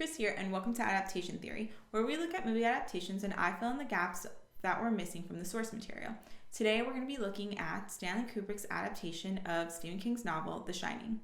Chris here, and welcome to Adaptation Theory, where we look at movie adaptations and I fill in the gaps that were missing from the source material. Today we're going to be looking at Stanley Kubrick's adaptation of Stephen King's novel, The Shining.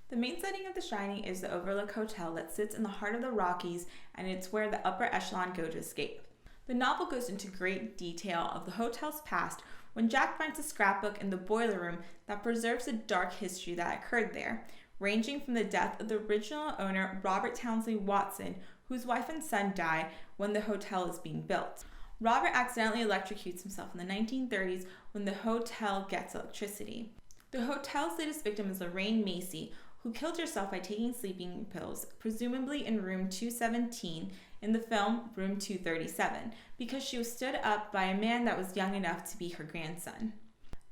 The main setting of The Shining is the Overlook Hotel that sits in the heart of the Rockies, and it's where the upper echelon go to escape. The novel goes into great detail of the hotel's past when Jack finds a scrapbook in the boiler room that preserves a dark history that occurred there, ranging from the death of the original owner, Robert Townsley Watson, whose wife and son die when the hotel is being built. Robert accidentally electrocutes himself in the 1930s when the hotel gets electricity. The hotel's latest victim is Lorraine Macy, who killed herself by taking sleeping pills, presumably in room 217 in the film Room 237, because she was stood up by a man that was young enough to be her grandson.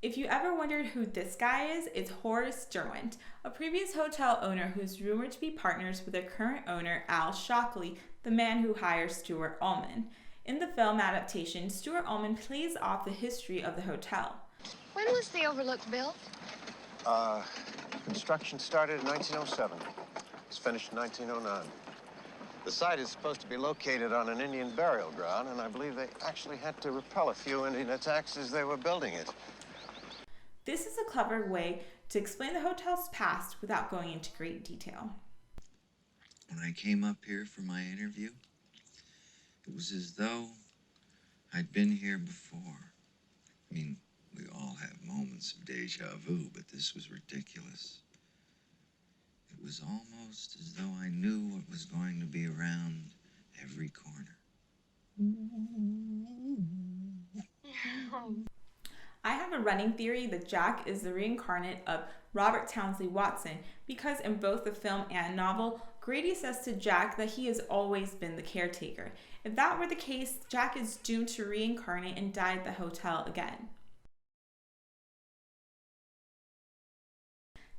If you ever wondered who this guy is, it's Horace Derwent, a previous hotel owner who's rumored to be partners with their current owner, Al Shockley, the man who hires Stuart Ullman. In the film adaptation, Stuart Ullman plays off the history of the hotel. When was the Overlook built? Construction started in 1907. It was finished in 1909. The site is supposed to be located on an Indian burial ground, and I believe they actually had to repel a few Indian attacks as they were building it. This is a clever way to explain the hotel's past without going into great detail. When I came up here for my interview, it was as though I'd been here before. I mean, we all have moments of deja vu, but this was ridiculous. It was almost as though I knew what was going to be around every corner. I have a running theory that Jack is the reincarnate of Robert Townsley Watson because in both the film and novel, Grady says to Jack that he has always been the caretaker. If that were the case, Jack is doomed to reincarnate and die at the hotel again.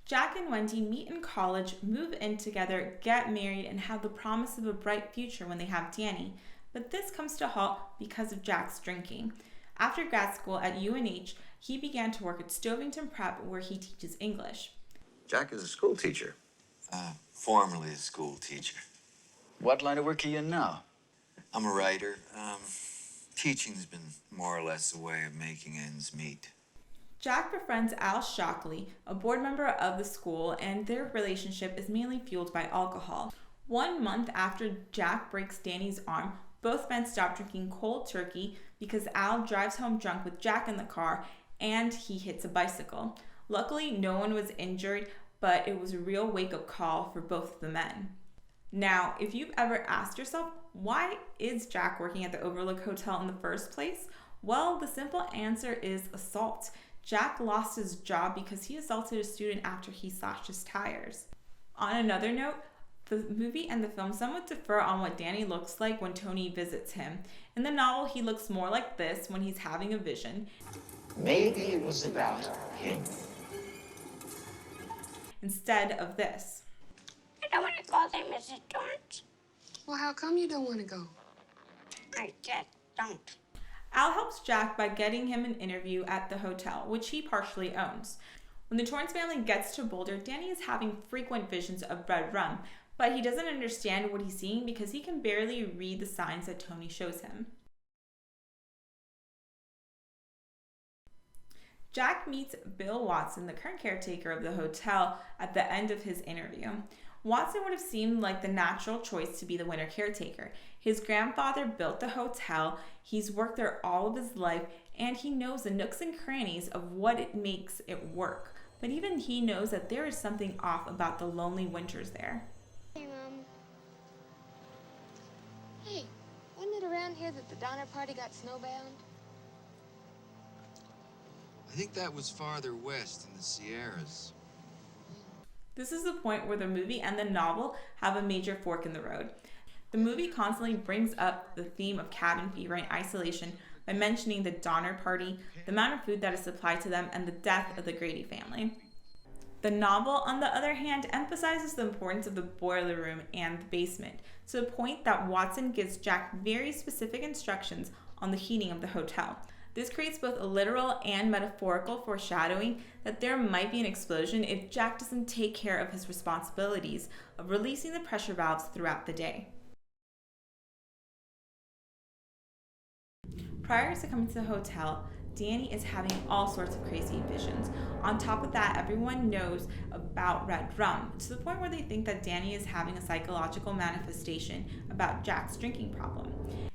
Jack and Wendy meet in college, move in together, get married, and have the promise of a bright future when they have Danny. But this comes to a halt because of Jack's drinking. After grad school at UNH, he began to work at Stovington Prep, where he teaches English. Jack is a school teacher. Formerly a school teacher. What line of work are you in now? I'm a writer. Teaching's been more or less a way of making ends meet. Jack befriends Al Shockley, a board member of the school, and their relationship is mainly fueled by alcohol. 1 month after Jack breaks Danny's arm, both men stop drinking cold turkey because Al drives home drunk with Jack in the car and he hits a bicycle. Luckily, no one was injured, but it was a real wake-up call for both of the men. Now, if you've ever asked yourself, why is Jack working at the Overlook Hotel in the first place? Well, the simple answer is assault. Jack lost his job because he assaulted a student after he slashed his tires. On another note, the movie and the film somewhat differ on what Danny looks like when Tony visits him. In the novel, he looks more like this when he's having a vision. Maybe it was about him. Instead of this. I don't want to go there, Mrs. Torrance. Well, how come you don't want to go? I just don't. Al helps Jack by getting him an interview at the hotel, which he partially owns. When the Torrance family gets to Boulder, Danny is having frequent visions of red rum, but he doesn't understand what he's seeing because he can barely read the signs that Tony shows him. Jack meets Bill Watson, the current caretaker of the hotel, at the end of his interview. Watson would have seemed like the natural choice to be the winter caretaker. His grandfather built the hotel, he's worked there all of his life, and he knows the nooks and crannies of what it makes it work. But even he knows that there is something off about the lonely winters there. Hey, Mom. Hey, wasn't it around here that the Donner Party got snowbound? I think that was farther west in the Sierras. This is the point where the movie and the novel have a major fork in the road. The movie constantly brings up the theme of cabin fever and isolation by mentioning the Donner Party, the amount of food that is supplied to them, and the death of the Grady family. The novel, on the other hand, emphasizes the importance of the boiler room and the basement, to the point that Watson gives Jack very specific instructions on the heating of the hotel. This creates both a literal and metaphorical foreshadowing that there might be an explosion if Jack doesn't take care of his responsibilities of releasing the pressure valves throughout the day. Prior to coming to the hotel, Danny is having all sorts of crazy visions. On top of that, everyone knows about red rum, to the point where they think that Danny is having a psychological manifestation about Jack's drinking problem.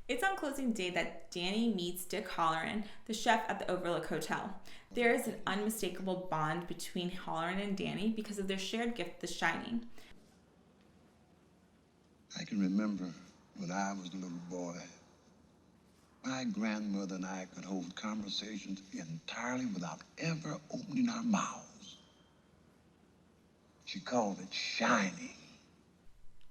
It's on closing day that Danny meets Dick Halloran, the chef at the Overlook Hotel. There is an unmistakable bond between Halloran and Danny because of their shared gift, The Shining. I can remember when I was a little boy, my grandmother and I could hold conversations entirely without ever opening our mouths. She called it shining.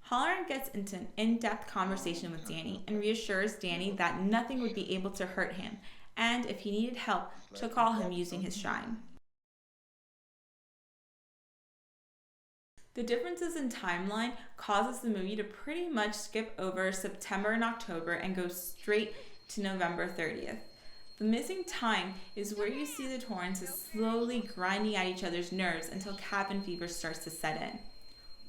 Halloran gets into an in-depth conversation with Danny and reassures Danny that nothing would be able to hurt him, and if he needed help, to call him using his shine. The differences in timeline causes the movie to pretty much skip over September and October and go straight to November 30th. The missing time is where you see the Torrances slowly grinding at each other's nerves until cabin fever starts to set in.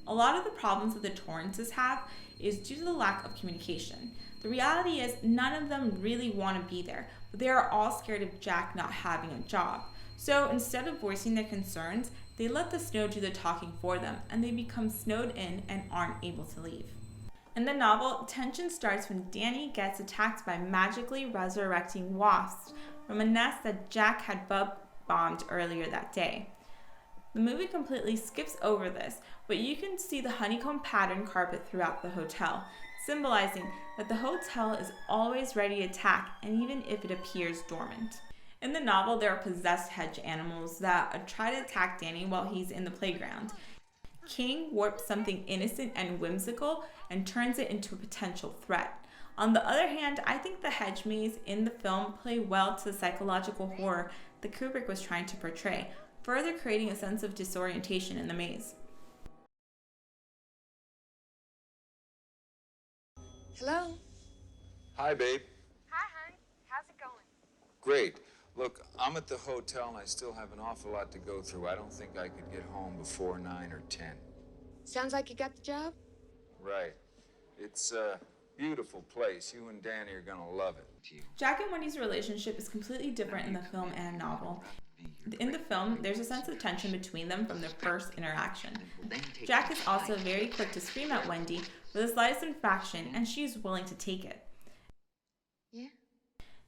A lot of the problems that the Torrances have is due to the lack of communication. The reality is none of them really want to be there, but they are all scared of Jack not having a job. So instead of voicing their concerns, they let the snow do the talking for them, and they become snowed in and aren't able to leave. In the novel, tension starts when Danny gets attacked by magically resurrecting wasps from a nest that Jack had bombed earlier that day. The movie completely skips over this, but you can see the honeycomb pattern carpet throughout the hotel, symbolizing that the hotel is always ready to attack, and even if it appears dormant. In the novel, there are possessed hedge animals that try to attack Danny while he's in the playground. King warps something innocent and whimsical and turns it into a potential threat. On the other hand, I think the hedge maze in the film play well to the psychological horror that Kubrick was trying to portray, further creating a sense of disorientation in the maze. Hello? Hi, babe. Hi, honey. How's it going? Great. Look, I'm at the hotel and I still have an awful lot to go through. I don't think I could get home before 9 or 10. Sounds like you got the job? Right. It's a beautiful place. You and Danny are gonna love it. Jack and Wendy's relationship is completely different in the film and novel. In the film, there's a sense of tension between them from their first interaction. Jack is also very quick to scream at Wendy for the slightest infraction, and she's willing to take it. Yeah.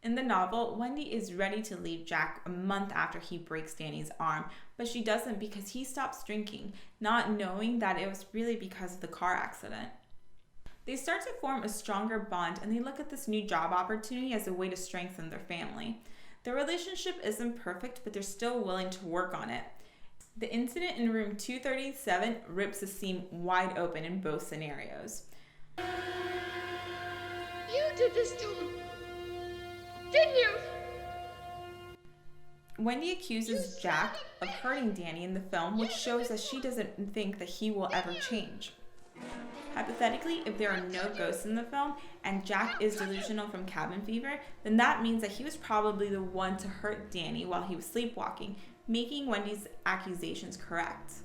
In the novel, Wendy is ready to leave Jack a month after he breaks Danny's arm, but she doesn't because he stops drinking, not knowing that it was really because of the car accident. They start to form a stronger bond, and they look at this new job opportunity as a way to strengthen their family. Their relationship isn't perfect, but they're still willing to work on it. The incident in room 237 rips the seam wide open in both scenarios. You did this to him, didn't you? Wendy accuses Jack of hurting Danny in the film, which shows that she doesn't think that he will ever change. Hypothetically, if there are no ghosts in the film and Jack is delusional from cabin fever, then that means that he was probably the one to hurt Danny while he was sleepwalking, making Wendy's accusations correct.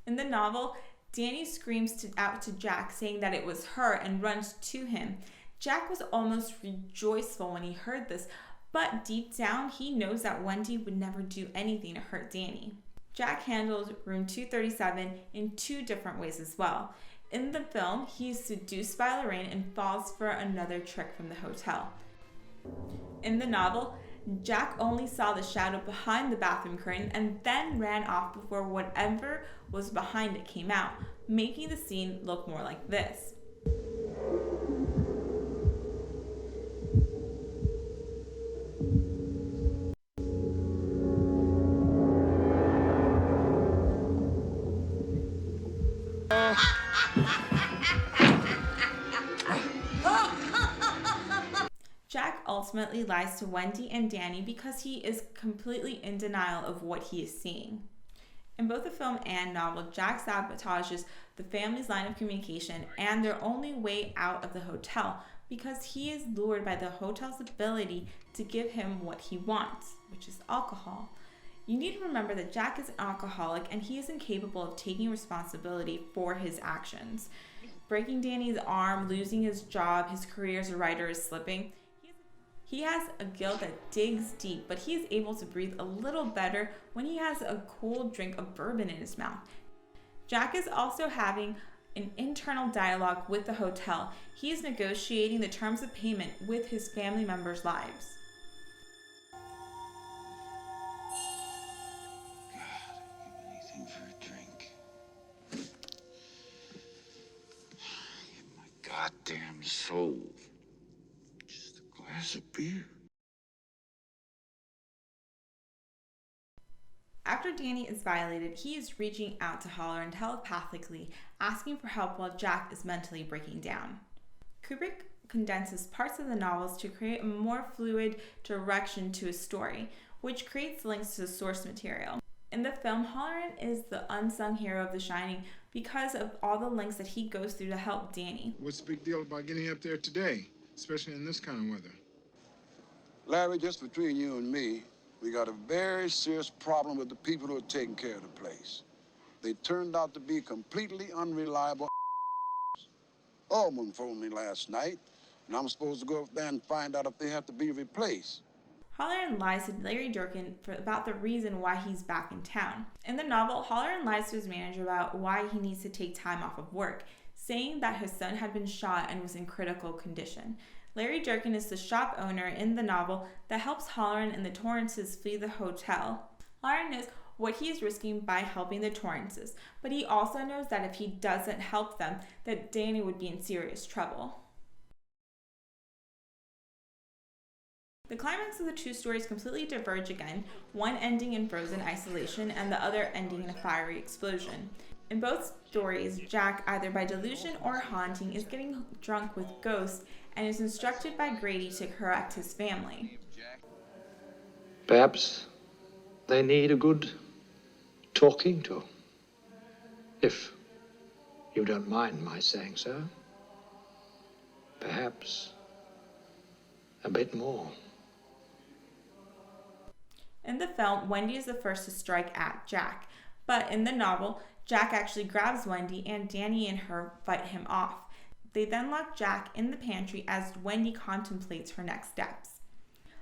In the novel, Danny screams out to Jack saying that it was her and runs to him. Jack was almost rejoiceful when he heard this, but deep down he knows that Wendy would never do anything to hurt Danny. Jack handles room 237 in two different ways as well. In the film, he's seduced by Lorraine and falls for another trick from the hotel. In the novel, Jack only saw the shadow behind the bathroom curtain and then ran off before whatever was behind it came out, making the scene look more like this. Jack ultimately lies to Wendy and Danny because he is completely in denial of what he is seeing. In both the film and novel, Jack sabotages the family's line of communication and their only way out of the hotel because he is lured by the hotel's ability to give him what he wants, which is alcohol. You need to remember that Jack is an alcoholic and he is incapable of taking responsibility for his actions. Breaking Danny's arm, losing his job, his career as a writer is slipping. He has a guilt that digs deep, but he is able to breathe a little better when he has a cool drink of bourbon in his mouth. Jack is also having an internal dialogue with the hotel. He is negotiating the terms of payment with his family members' lives. God, anything for a drink. My goddamn soul. Just a glass of beer. After Danny is violated, he is reaching out to Halloran telepathically, asking for help while Jack is mentally breaking down. Kubrick condenses parts of the novels to create a more fluid direction to a story, which creates links to the source material. In the film, Halloran is the unsung hero of The Shining because of all the lengths that he goes through to help Danny. What's the big deal about getting up there today, especially in this kind of weather? Larry, just between you and me, we got a very serious problem with the people who are taking care of the place. They turned out to be completely unreliable. Ullman phoned me last night, and I'm supposed to go up there and find out if they have to be replaced. Halloran lies to Larry Durkin about the reason why he's back in town. In the novel, Halloran lies to his manager about why he needs to take time off of work, saying that his son had been shot and was in critical condition. Larry Durkin is the shop owner in the novel that helps Halloran and the Torrances flee the hotel. Halloran knows what he is risking by helping the Torrances, but he also knows that if he doesn't help them, that Danny would be in serious trouble. The climax of the two stories completely diverge again, one ending in frozen isolation and the other ending in a fiery explosion. In both stories, Jack, either by delusion or haunting, is getting drunk with ghosts and is instructed by Grady to correct his family. Perhaps they need a good talking to, if you don't mind my saying so. Perhaps a bit more. In the film, Wendy is the first to strike at Jack, but in the novel, Jack actually grabs Wendy and Danny and her fight him off. They then lock Jack in the pantry as Wendy contemplates her next steps.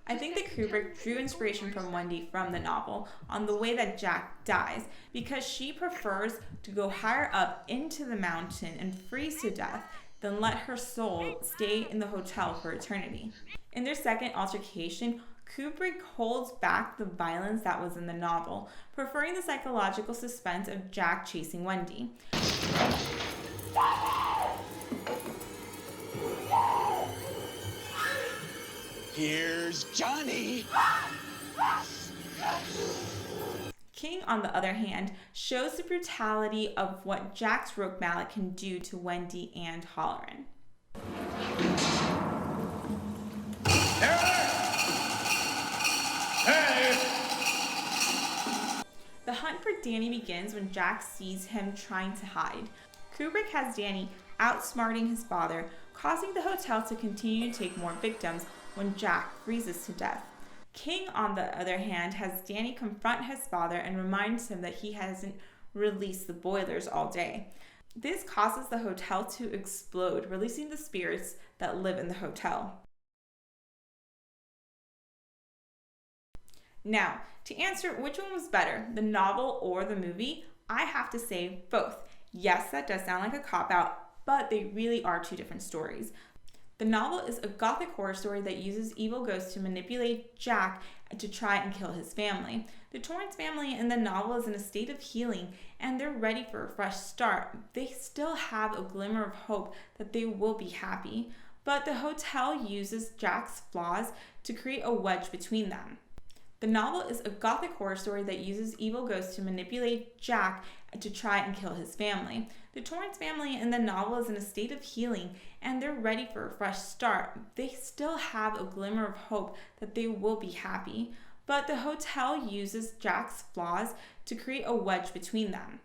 I think that Kubrick drew inspiration from Wendy from the novel on the way that Jack dies, because she prefers to go higher up into the mountain and freeze to death than let her soul stay in the hotel for eternity. In their second altercation, Kubrick holds back the violence that was in the novel, preferring the psychological suspense of Jack chasing Wendy. Here's Johnny. King, on the other hand, shows the brutality of what Jack's rogue mallet can do to Wendy and Halloran. The hunt for Danny begins when Jack sees him trying to hide. Kubrick has Danny outsmarting his father, causing the hotel to continue to take more victims when Jack freezes to death. King, on the other hand, has Danny confront his father and reminds him that he hasn't released the boilers all day. This causes the hotel to explode, releasing the spirits that live in the hotel. Now, to answer which one was better, the novel or the movie, I have to say both. Yes, that does sound like a cop-out, but they really are two different stories. The novel is a gothic horror story that uses evil ghosts to manipulate Jack to try and kill his family. The Torrance family in the novel is in a state of healing and they're ready for a fresh start. They still have a glimmer of hope that they will be happy, but the hotel uses Jack's flaws to create a wedge between them. The novel is a gothic horror story that uses evil ghosts to manipulate Jack to try and kill his family. The Torrance family in the novel is in a state of healing and they're ready for a fresh start. They still have a glimmer of hope that they will be happy, but the hotel uses Jack's flaws to create a wedge between them.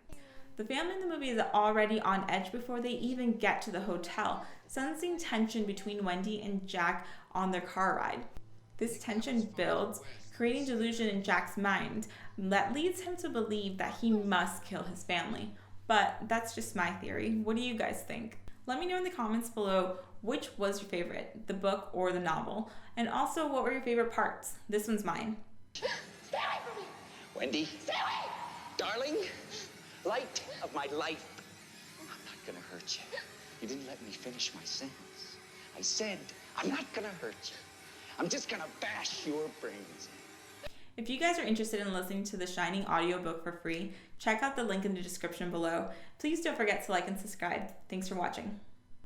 The family in the movie is already on edge before they even get to the hotel, sensing tension between Wendy and Jack on their car ride. This tension builds, creating delusion in Jack's mind that leads him to believe that he must kill his family. But that's just my theory. What do you guys think? Let me know in the comments below which was your favorite, the book or the novel. And also, what were your favorite parts? This one's mine. Stay away from me! Wendy, Stay away! darling, light of my life. I'm not gonna hurt you. You didn't let me finish my sentence. I said, I'm not gonna hurt you. I'm just gonna bash your brains in. If you guys are interested in listening to the Shining audiobook for free, check out the link in the description below. Please don't forget to like and subscribe. Thanks for watching.